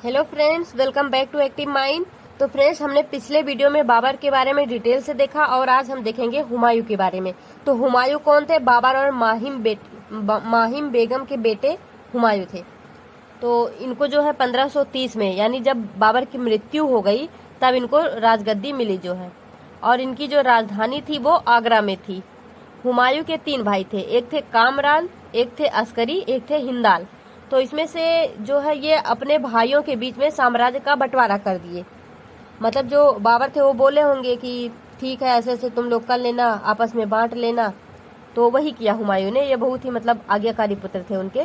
Hello friends, welcome back to active mind. तो friends, हमने पिछले वीडियो में बाबर के बारे में डिटेल से देखा और आज हम देखेंगे हुमायूं के बारे में। तो हुमायूं कौन थे? बाबर और माहिम बेगम के बेटे हुमायूं थे। तो इनको जो है 1530 में, यानी जब बाबर की मृत्यु हो गई तब इनको राजगद्दी मिली जो है, और इनकी जो राजधानी थी वो आगरा में थी। हुमायूं के 3 भाई थे, एक थे कामरान, एक थे अस्करी, एक थे हिंदाल। तो इसमें से जो है ये अपने भाइयों के बीच में साम्राज्य का बंटवारा कर दिए। मतलब जो बाबर थे वो बोले होंगे कि ठीक है, ऐसे ऐसे तुम लोग कर लेना, आपस में बांट लेना। तो वही किया हुमायूं ने। ये बहुत ही मतलब आज्ञाकारी पुत्र थे उनके।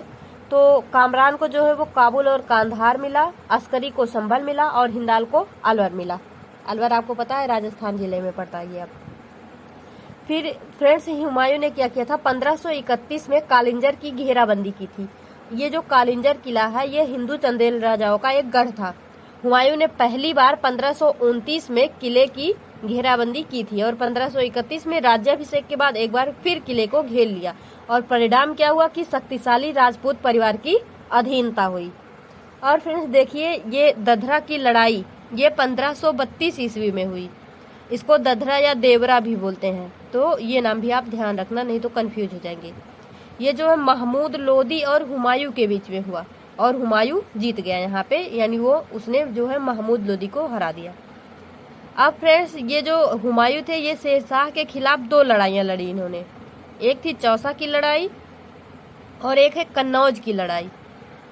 तो कामरान को जो है वो काबुल और कांधार मिला, अस्करी को संभल मिला और हिंदाल को अलवर मिला। अलवर आपको पता है राजस्थान जिले में पड़ता है ये। अब फिर फ्रेंड्स, हुमायूं ने क्या किया था? 1531 में कालिंजर की घेराबंदी की थी। ये जो कालिंजर किला है ये हिंदू चंदेल राजाओं का एक गढ़ था। हुमायूं ने पहली बार 1529 में किले की घेराबंदी की थी और 1531 में राज्याभिषेक के बाद एक बार फिर किले को घेर लिया। और परिणाम क्या हुआ कि शक्तिशाली राजपूत परिवार की अधीनता हुई। और फ्रेंड्स देखिए, ये दधरा की लड़ाई ये 1532 ईस्वी में हुई। इसको दधरा या देवरा भी बोलते हैं, तो ये नाम भी आप ध्यान रखना, नहीं तो कंफ्यूज हो जाएंगे। ये जो है महमूद लोदी और हुमायूं के बीच में हुआ और हुमायूं जीत गया यहाँ पे, यानी उसने जो है महमूद लोदी को हरा दिया। अब फ्रेंड्स, ये जो हुमायूं थे ये शेरशाह के खिलाफ 2 लड़ाइयाँ लड़ी इन्होंने। एक थी चौसा की लड़ाई और एक है कन्नौज की लड़ाई।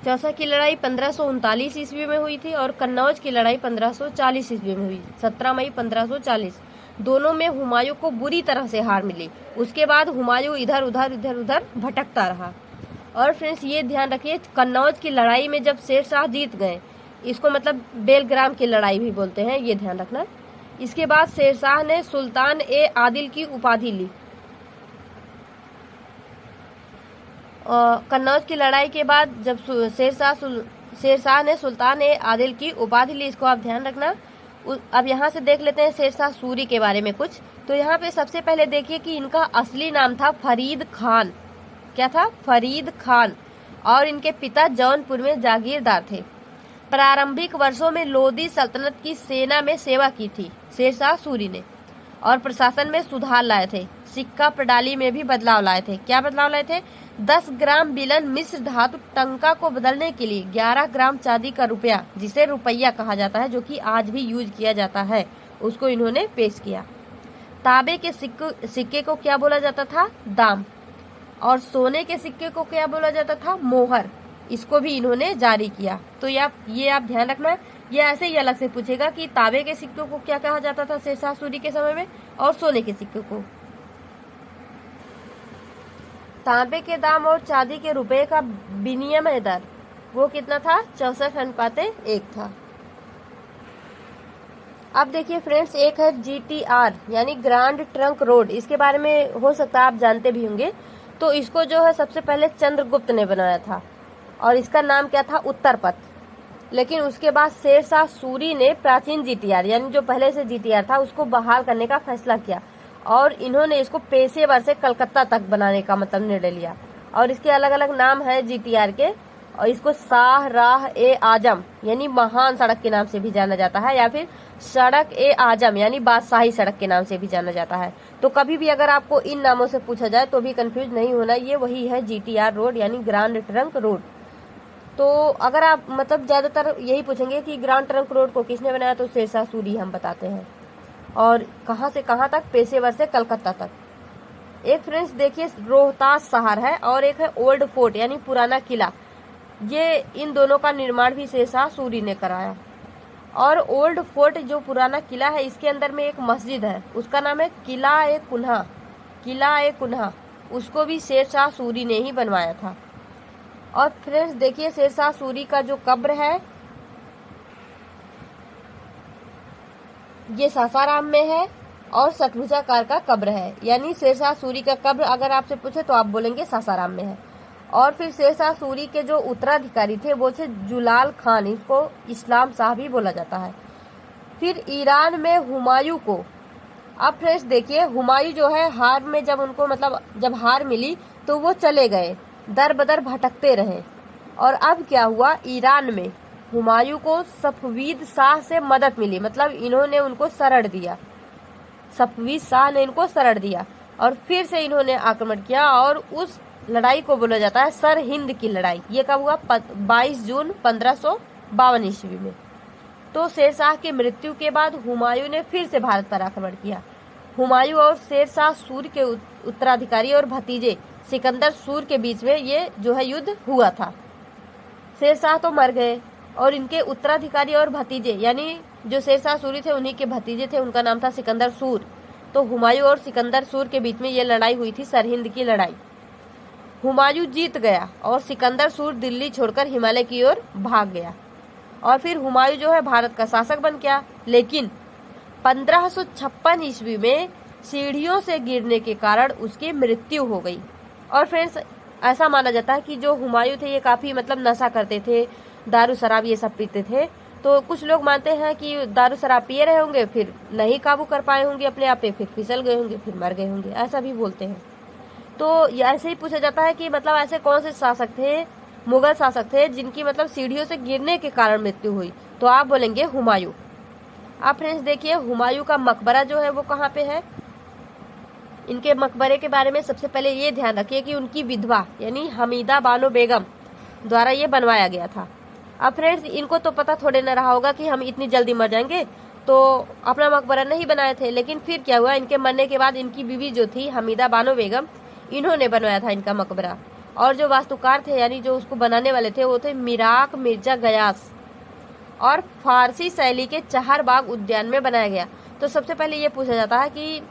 चौसा की लड़ाई 1539 ईस्वी में हुई थी और कन्नौज की लड़ाई 1540 ईस्वी में हुई, 17 मई 1540। दोनों में हुमायूं को बुरी तरह से हार मिली। उसके बाद हुमायूं इधर उधर भटकता रहा। और फ्रेंड्स ये ध्यान रखिए, कन्नौज की लड़ाई में जब शेरशाह जीत गए, इसको मतलब बेलग्राम की लड़ाई भी बोलते हैं, ये ध्यान रखना। इसके बाद शेरशाह ने सुल्तान ए आदिल की उपाधि ली। कन्नौज की लड़ाई के बाद जब शेरशाह ने सुल्तान ए आदिल की उपाधि ली, इसको आप ध्यान रखना। अब यहाँ से देख लेते हैं शेरशाह सूरी के बारे में कुछ। तो यहाँ पे सबसे पहले देखिए कि इनका असली नाम था फरीद खान। क्या था? फरीद खान। और इनके पिता जौनपुर में जागीरदार थे। प्रारंभिक वर्षों में लोदी सल्तनत की सेना में सेवा की थी शेरशाह सूरी ने, और प्रशासन में सुधार लाए थे। सिक्का प्रणाली में भी बदलाव लाए थे। क्या बदलाव लाए थे? 10 ग्राम बिलन मिश्र धातु टंका को बदलने के लिए 11 ग्राम चांदी का रुपया, जिसे रुपया कहा जाता है, जो कि आज भी यूज किया जाता है, उसको इन्होंने पेश किया। तांबे के सिक्के को क्या बोला जाता था? दाम। और सोने के सिक्के को क्या बोला जाता था? मोहर। इसको भी इन्होंने जारी किया। तो ये आप ध्यान रखना। ये ऐसे ही अलग से पूछेगा कि तांबे के सिक्कों को क्या कहा जाता था शेरशाह सूरी के समय में, और सोने के सिक्कों को। तांबे के दाम और चांदी के रुपए का विनिमय दर वो कितना था? 64:1 था। अब देखिए फ्रेंड्स, एक है GTR यानी ग्रांड ट्रंक रोड। इसके बारे में हो सकता है आप जानते भी होंगे। तो इसको जो है सबसे पहले चंद्रगुप्त ने बनाया था और इसका नाम क्या था? उत्तर पथ। लेकिन उसके बाद शेरशाह सूरी ने प्राचीन GTR यानी जो पहले से GTR था उसको बहाल करने का फैसला किया और इन्होंने इसको पेशेवर से कलकत्ता तक बनाने का मतलब निर्णय लिया। और इसके अलग अलग नाम है GTR के, और इसको शाह राह ए आजम यानी महान सड़क के नाम से भी जाना जाता है, या फिर सड़क ए आजम यानी बादशाही सड़क के नाम से भी जाना जाता है। तो कभी भी अगर आपको इन नामों से पूछा जाए तो भी कंफ्यूज नहीं होना, ये वही है GTR रोड यानी ग्रांड ट्रंक रोड। तो अगर आप मतलब ज्यादातर यही पूछेंगे कि ग्रांड ट्रंक रोड को किसने बनाया, तो शेरशाह सूरी हम बताते हैं। और कहां से कहां तक? पेशेवर से कलकत्ता तक। एक फ्रेंड्स देखिए, रोहतास शहर है और एक है ओल्ड फोर्ट यानी पुराना किला। ये इन दोनों का निर्माण भी शेरशाह सूरी ने कराया। और ओल्ड फोर्ट जो पुराना किला है, इसके अंदर में एक मस्जिद है, उसका नाम है किला ए कुन्हा। उसको भी शेरशाह सूरी ने ही बनवाया था। और फ्रेंड्स देखिए, शेरशाह सूरी का जो कब्र है ये सासाराम में है और सतभुजाकार का कब्र है। यानी शेरशाह सूरी का कब्र अगर आपसे पूछे तो आप बोलेंगे सासाराम में है। और फिर शेरशाह सूरी के जो उत्तराधिकारी थे वो थे जुलाल खान, इसको इस्लाम शाह भी बोला जाता है। फिर ईरान में हुमायूं को, अब फ्रेंड्स देखिए, हुमायूं जो है हार में जब उनको मतलब जब हार मिली तो वो चले गए, दर बदर भटकते रहे। और अब क्या हुआ? ईरान में हुमायूं को सफवीद शाह से मदद मिली, मतलब इन्होंने उनको शरण दिया, सफवीद शाह ने इनको शरण दिया और फिर से इन्होंने आक्रमण किया और उस लड़ाई को बोला जाता है सरहिंद की लड़ाई। ये कब हुआ? 22 जून 1552 ईस्वी में। तो शेरशाह की मृत्यु के बाद हुमायूं ने फिर से भारत पर आक्रमण किया। हुमायूं और शेरशाह सूर्य के उत्तराधिकारी और भतीजे सिकंदर सूर्य के बीच में ये जो है युद्ध हुआ था। शेरशाह तो मर गए और इनके उत्तराधिकारी और भतीजे, यानी जो शेरशाह सूरी थे उन्हीं के भतीजे थे, उनका नाम था सिकंदर सूर। तो हुमायूं और सिकंदर सूर के बीच में ये लड़ाई हुई थी, सरहिंद की लड़ाई। हुमायूं जीत गया और सिकंदर सूर दिल्ली छोड़कर हिमालय की ओर भाग गया और फिर हुमायूं जो है भारत का शासक बन गया। लेकिन 1556 ईस्वी में सीढ़ियों से गिरने के कारण उसकी मृत्यु हो गई। और फ्रेंड्स, ऐसा माना जाता है कि जो हुमायूं थे ये काफी मतलब नशा करते थे, दारू शराब ये सब पीते थे। तो कुछ लोग मानते हैं कि दारू शराब पिए रहे होंगे, फिर नहीं काबू कर पाए होंगे अपने आप पे, फिर फिसल गए होंगे, फिर मर गए होंगे, ऐसा भी बोलते हैं। तो ऐसे ही पूछा जाता है कि मतलब ऐसे कौन से शासक थे, मुगल शासक थे जिनकी मतलब सीढ़ियों से गिरने के कारण मृत्यु हुई? तो आप बोलेंगे हुमायूं। आप फ्रेंड्स देखिए, हुमायूं का मकबरा जो है वो कहाँ पे है। इनके मकबरे के बारे में सबसे पहले ये ध्यान रखिए कि उनकी विधवा यानी हमीदा बानो बेगम द्वारा ये बनवाया गया था। अब फ्रेंड्स, इनको तो पता थोड़े न रहा होगा कि हम इतनी जल्दी मर जाएंगे, तो अपना मकबरा नहीं बनाए थे। लेकिन फिर क्या हुआ, इनके मरने के बाद इनकी बीवी जो थी हमीदा बानो बेगम, इन्होंने बनवाया था इनका मकबरा। और जो वास्तुकार थे यानी जो उसको बनाने वाले थे वो थे मिराक मिर्जा गयास, और फारसी शैली के चहार बाग उद्यान में बनाया गया। तो सबसे पहले ये पूछा जाता है कि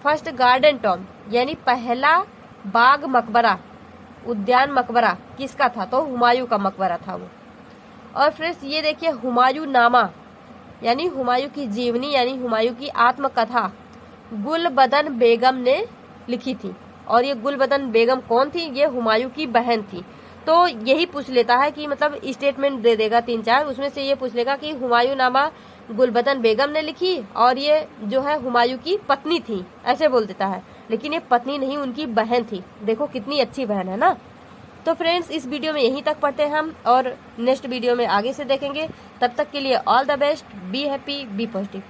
फर्स्ट गार्डन टॉम यानी पहला बाग मकबरा, उद्यान मकबरा किसका था? तो हुमायूं का मकबरा था वो। और फ्रेंड्स ये देखिए, हुमायूं नामा यानी हुमायूं की जीवनी यानी हुमायूं की आत्मकथा गुलबदन बेगम ने लिखी थी। और ये गुलबदन बेगम कौन थी? ये हुमायूं की बहन थी। तो यही पूछ लेता है कि मतलब स्टेटमेंट दे देगा 3-4, उसमें से ये पूछ लेगा कि हुमायूं नामा गुलबदन बेगम ने लिखी और ये जो है हुमायूं की पत्नी थी, ऐसे बोल देता है। लेकिन ये पत्नी नहीं, उनकी बहन थी। देखो कितनी अच्छी बहन है ना। तो फ्रेंड्स, इस वीडियो में यहीं तक पढ़ते हैं हम और नेक्स्ट वीडियो में आगे से देखेंगे। तब तक के लिए all the best, be happy, be positive.